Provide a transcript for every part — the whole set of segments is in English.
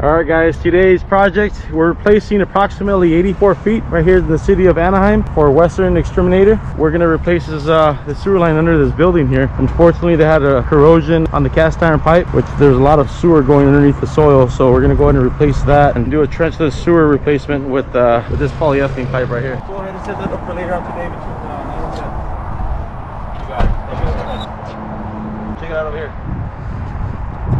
All right guys, today's project, we're replacing approximately 84 feet right here in the city of Anaheim for Western Exterminator. We're going to replace this, the sewer line under this building here. Unfortunately, they had a corrosion on the cast iron pipe, which there's a lot of sewer going underneath the soil, so we're going to go ahead and replace that and do a trenchless sewer replacement with this polyethylene pipe right here. Go ahead and set that up for later on today between 9 and 10. You got it. Check it out over here.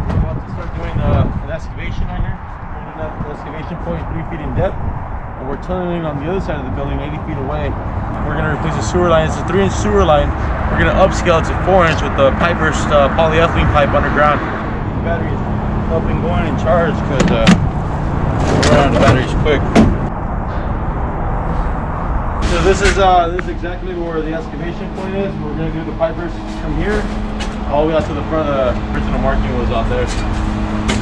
We're about to start doing an excavation right here. We're doing that excavation point 3 feet in depth, and we're tunneling on the other side of the building 80 feet away. We're going to replace the sewer line. It's a 3-inch sewer line. We're going to upscale it to 4-inch with the pipe burst polyethylene pipe underground. The battery is up and going and charged because we're running the batteries quick. So this is exactly where the excavation point is. We're going to do the pipe burst from here all the way out to the front of the original marking was out there.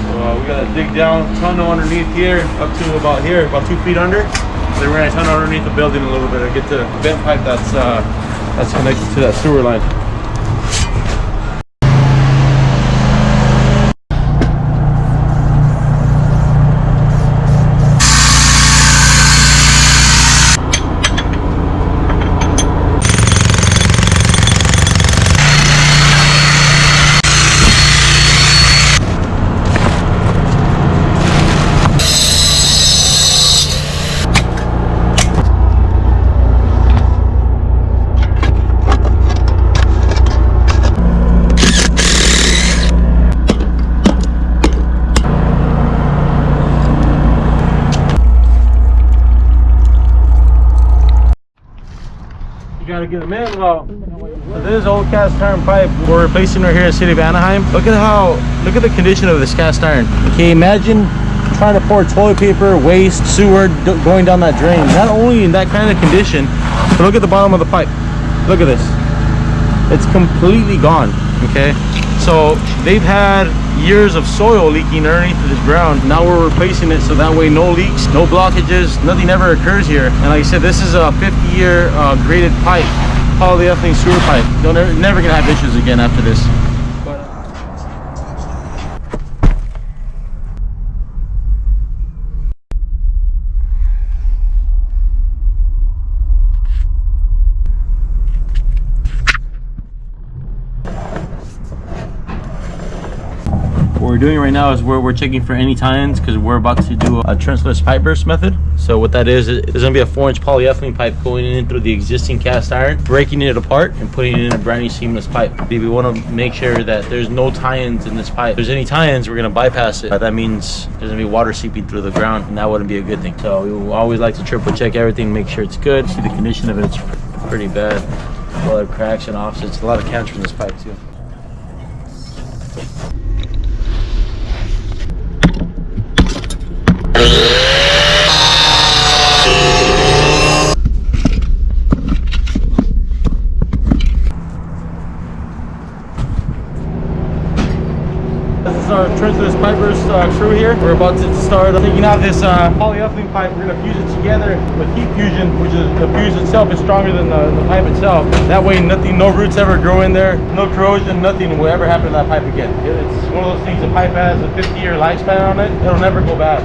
So we got to dig down, tunnel underneath here up to about here, about 2 feet under. Then we're going to tunnel underneath the building a little bit and get to the vent pipe that's connected to that sewer line. Gotta get them in. Well, so this is old cast iron pipe we're replacing right here in the city of Anaheim. Look at the condition of this cast iron. Okay, imagine trying to pour toilet paper, waste, sewer going down that drain. Not only in that kind of condition, but look at the bottom of the pipe. Look at this. It's completely gone. Okay, so they've had years of soil leaking underneath this ground. Now we're replacing it so that way no leaks, no blockages, nothing ever occurs here. And like I said, this is a 50-year graded pipe, polyethylene sewer pipe. You're never gonna have issues again after this. What we're doing right now is we're checking for any tie-ins because we're about to do a trenchless pipe burst method. So what that is, there's going to be a 4-inch polyethylene pipe going in through the existing cast iron, breaking it apart and putting it in a brand new seamless pipe. We want to make sure that there's no tie-ins in this pipe. If there's any tie-ins, we're going to bypass it. That means there's going to be water seeping through the ground, and that wouldn't be a good thing. So we always like to triple check everything, make sure it's good. See the condition of it, it's pretty bad. A lot of cracks and offsets, a lot of cancer in this pipe too. This is our trenchless pipe burst crew here. We're about to start taking out this polyethylene pipe. We're going to fuse it together with heat fusion, which is the fuse itself is stronger than the pipe itself. That way no roots ever grow in there, no corrosion, nothing will ever happen to that pipe again. It's one of those things, the pipe has a 50-year lifespan on it. It'll never go bad.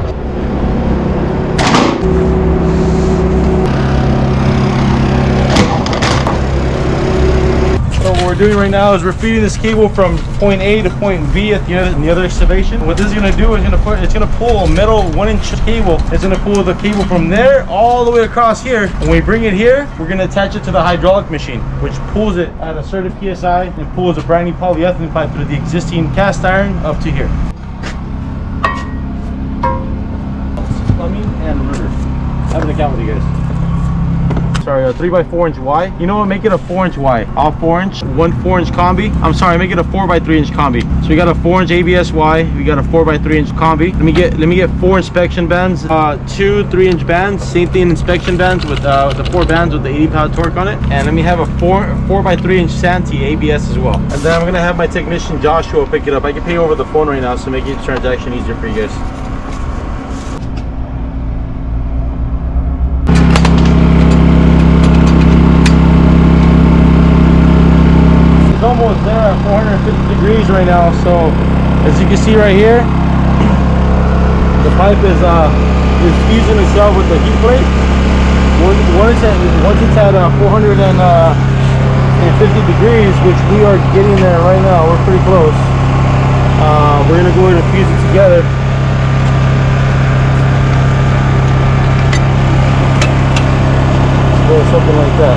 So what we're doing right now is we're feeding this cable from point A to point B at the other excavation. What this is going to do is it's going to pull a metal 1-inch cable. It's going to pull the cable from there all the way across here. When we bring it here, we're going to attach it to the hydraulic machine, which pulls it at a certain PSI and pulls a brand new polyethylene pipe through the existing cast iron up to here. Plumbing and river. Having an account with you guys. Sorry, a 3x4-inch Y. You know what? Make it a 4-inch Y. All 4-inch, one 4-inch combi. I'm sorry, make it a 4x3-inch combi. So we got a 4-inch ABS Y. We got a 4x3-inch combi. Let me get 4 inspection bands, 2 3-inch bands. Same thing, inspection bands with the 4 bands with the 80-pound torque on it. And let me have a 4x3-inch Santee ABS as well. And then I'm gonna have my technician Joshua pick it up. I can pay over the phone right now, so make the transaction easier for you guys. Almost there at 450 degrees right now. So as you can see right here, the pipe is fusing itself with the heat plate. Once it's at 450 degrees, which we are getting there right now, we're pretty close. We're gonna go ahead and fuse it together. Or something like that.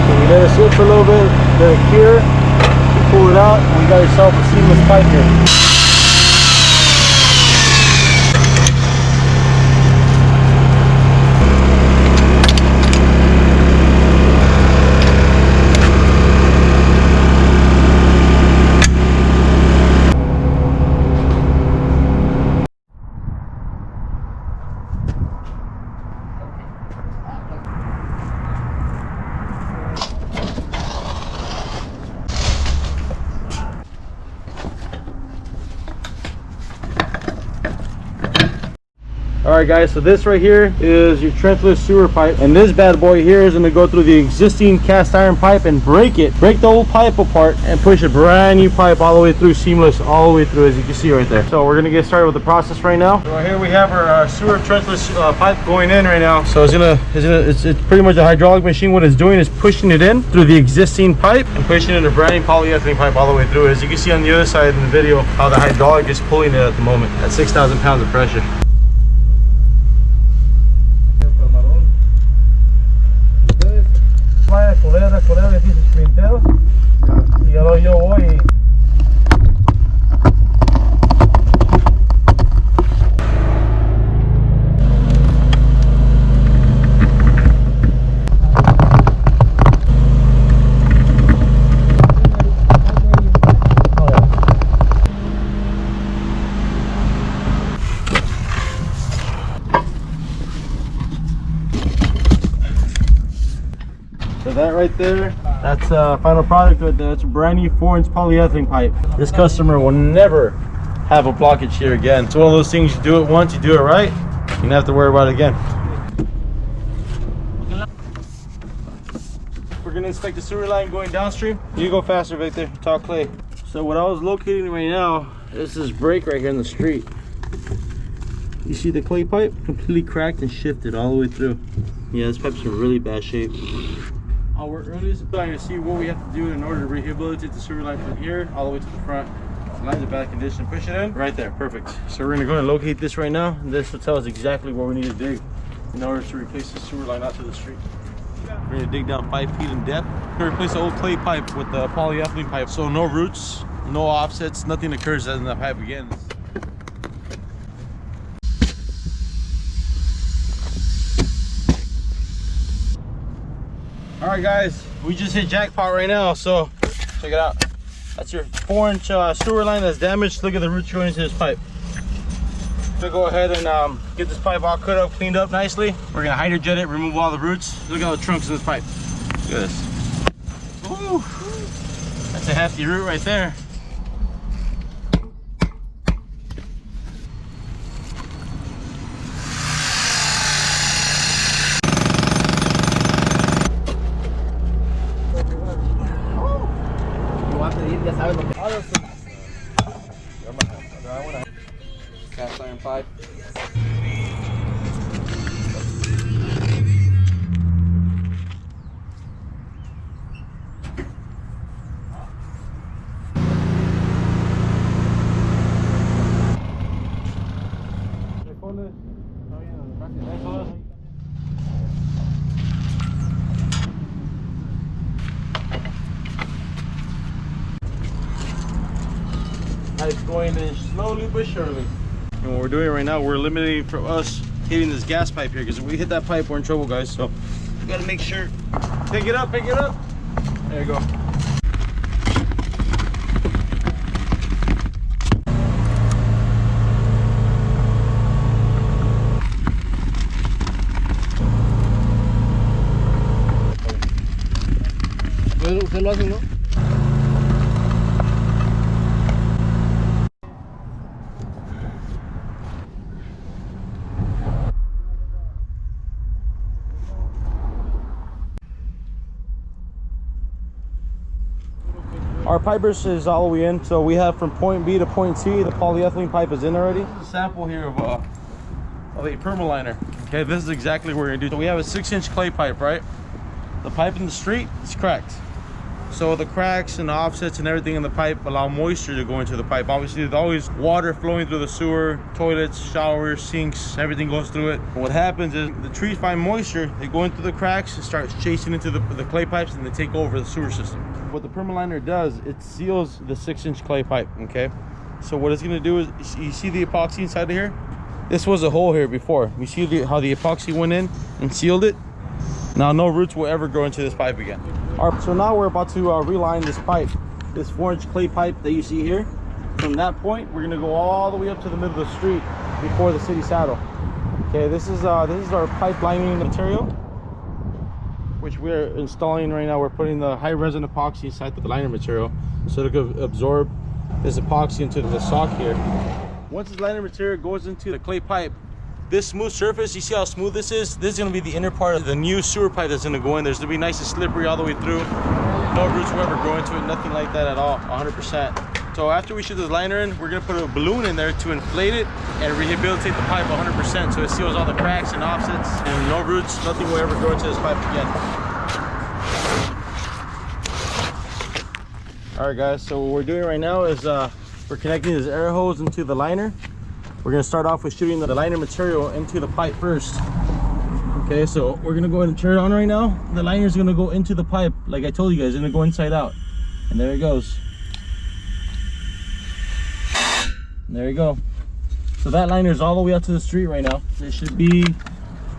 So we let it sit for a little bit, let it cure, you pull it out, and we got yourself a seamless pipe here. Alright guys, so this right here is your trenchless sewer pipe, and this bad boy here is going to go through the existing cast iron pipe and break the old pipe apart and push a brand new pipe all the way through, seamless all the way through, as you can see right there. So we're going to get started with the process right now. So right here we have our sewer trenchless pipe going in right now. So it's pretty much a hydraulic machine. What it's doing is pushing it in through the existing pipe and pushing in a brand new polyethylene pipe all the way through. As you can see on the other side in the video, how the hydraulic is pulling it at the moment at 6,000 pounds of pressure. Y ahora yo voy. So that right there, that's final product right there. That's a brand new 4-inch polyethylene pipe. This customer will never have a blockage here again. It's one of those things, you do it once, you do it right, you don't have to worry about it again. We're gonna inspect the sewer line going downstream. You go faster, Victor, talk Clay. So what I was locating right now is this break right here in the street. You see the clay pipe? Completely cracked and shifted all the way through. Yeah, this pipe's in really bad shape. We're really trying to see what we have to do in order to rehabilitate the sewer line from here all the way to the front. The line's in bad condition. Push it in. Right there. Perfect. So we're going to go and locate this right now. This will tell us exactly what we need to dig in order to replace the sewer line out to the street. We're going to dig down 5 feet in depth. We're going to replace the old clay pipe with the polyethylene pipe. So no roots, no offsets, nothing occurs in the pipe again. All right guys, we just hit jackpot right now, so check it out. That's your 4-inch sewer line that's damaged. Look at the roots going into this pipe. So go ahead and get this pipe all cut up, cleaned up nicely. We're gonna hydrojet it, remove all the roots. Look at all the trunks in this pipe. Look at this. Ooh, that's a hefty root right there. Cast iron pipe. It's going in slowly but surely. And what we're doing right now, we're eliminating from us hitting this gas pipe here, because if we hit that pipe, we're in trouble, guys. So we gotta make sure. Pick it up, pick it up. There you go. ¿Usted lo hace, no? Our pipe burst is all the way in, so we have from point B to point C. The polyethylene pipe is in already. This is a sample here of a permaliner. Okay, this is exactly what we're gonna do. So we have a 6-inch clay pipe, right? The pipe in the street is cracked. So the cracks and the offsets and everything in the pipe allow moisture to go into the pipe. Obviously, there's always water flowing through the sewer, toilets, showers, sinks, everything goes through it. What happens is the trees find moisture, they go into the cracks, it starts chasing into the clay pipes, and they take over the sewer system. What the permaliner does, it seals the 6-inch clay pipe, okay? So what it's gonna do is, you see the epoxy inside of here? This was a hole here before. You see how the epoxy went in and sealed it? Now no roots will ever grow into this pipe again. All right, so now we're about to reline this pipe, this 4-inch clay pipe that you see here. From that point, we're gonna go all the way up to the middle of the street before the city saddle. Okay, this is our pipe lining material, which we're installing right now. We're putting the high resin epoxy inside the liner material so it could absorb this epoxy into the sock here. Once this liner material goes into the clay pipe, this smooth surface, you see how smooth this is? This is gonna be the inner part of the new sewer pipe that's gonna go in there. It's gonna be nice and slippery all the way through. No roots will ever grow into it, nothing like that at all, 100%. So after we shoot the liner in, we're gonna put a balloon in there to inflate it and rehabilitate the pipe 100%, so it seals all the cracks and offsets, and no roots, nothing will ever grow into this pipe again. All right guys, so what we're doing right now is we're connecting this air hose into the liner. We're gonna start off with shooting the liner material into the pipe first. Okay, so we're gonna go ahead and turn it on right now. The liner is gonna go into the pipe, like I told you guys, it's gonna go inside out. And there it goes. And there you go. So that liner is all the way out to the street right now. It should be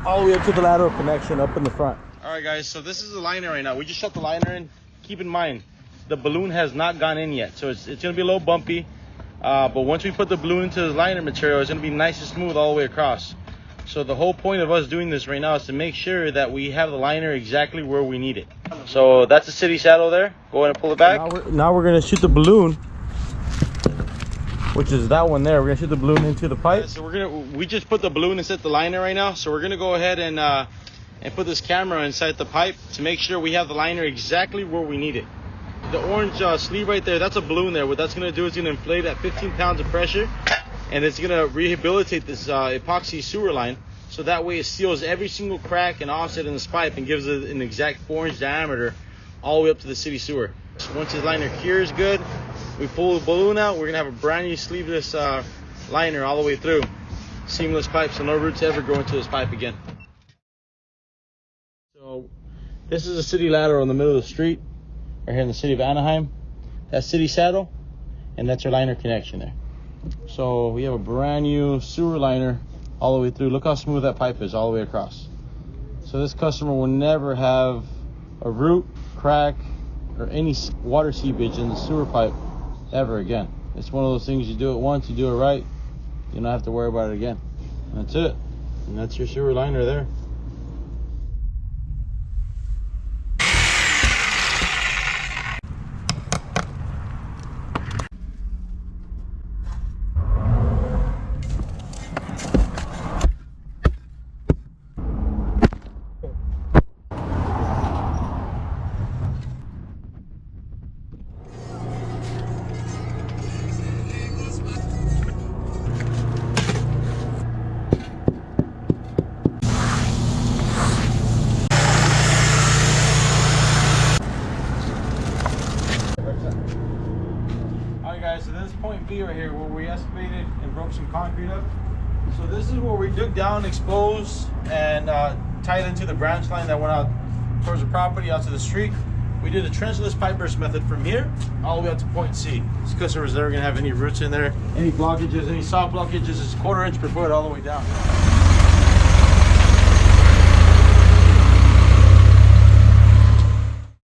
all the way up to the lateral connection up in the front. All right guys, so this is the liner right now. We just shut the liner in. Keep in mind, the balloon has not gone in yet, so it's gonna be a little bumpy. But once we put the balloon into the liner material, it's going to be nice and smooth all the way across. So the whole point of us doing this right now is to make sure that we have the liner exactly where we need it. So that's the city saddle there. Go ahead and pull it back. Now we're going to shoot the balloon, which is that one there. We're going to shoot the balloon into the pipe. So we just put the balloon inside the liner right now. So we're going to go ahead and put this camera inside the pipe to make sure we have the liner exactly where we need it. The orange sleeve right there, that's a balloon there. What that's going to do is going to inflate at 15 pounds of pressure, and it's going to rehabilitate this epoxy sewer line, so that way it seals every single crack and offset in this pipe and gives it an exact 4-inch diameter all the way up to the city sewer. So once this liner cures good, we pull the balloon out, we're going to have a brand new sleeveless liner all the way through. Seamless pipe, so no roots ever grow into this pipe again. So this is a city lateral in the middle of the street. Right here in the city of Anaheim. That's city saddle, and that's our liner connection there. So we have a brand new sewer liner all the way through. Look how smooth that pipe is all the way across. So this customer will never have a root, crack, or any water seepage in the sewer pipe ever again. It's one of those things, you do it once, you do it right, you don't have to worry about it again. And that's it. And that's your sewer liner there. So this is point B right here where we excavated and broke some concrete up. So this is where we dug down, exposed, and tied into the branch line that went out towards the property, out to the street. We did a trenchless pipe burst method from here all the way up to point C. This customer was never going to have any roots in there, any blockages, any soft blockages. It's 1/4 inch per foot all the way down.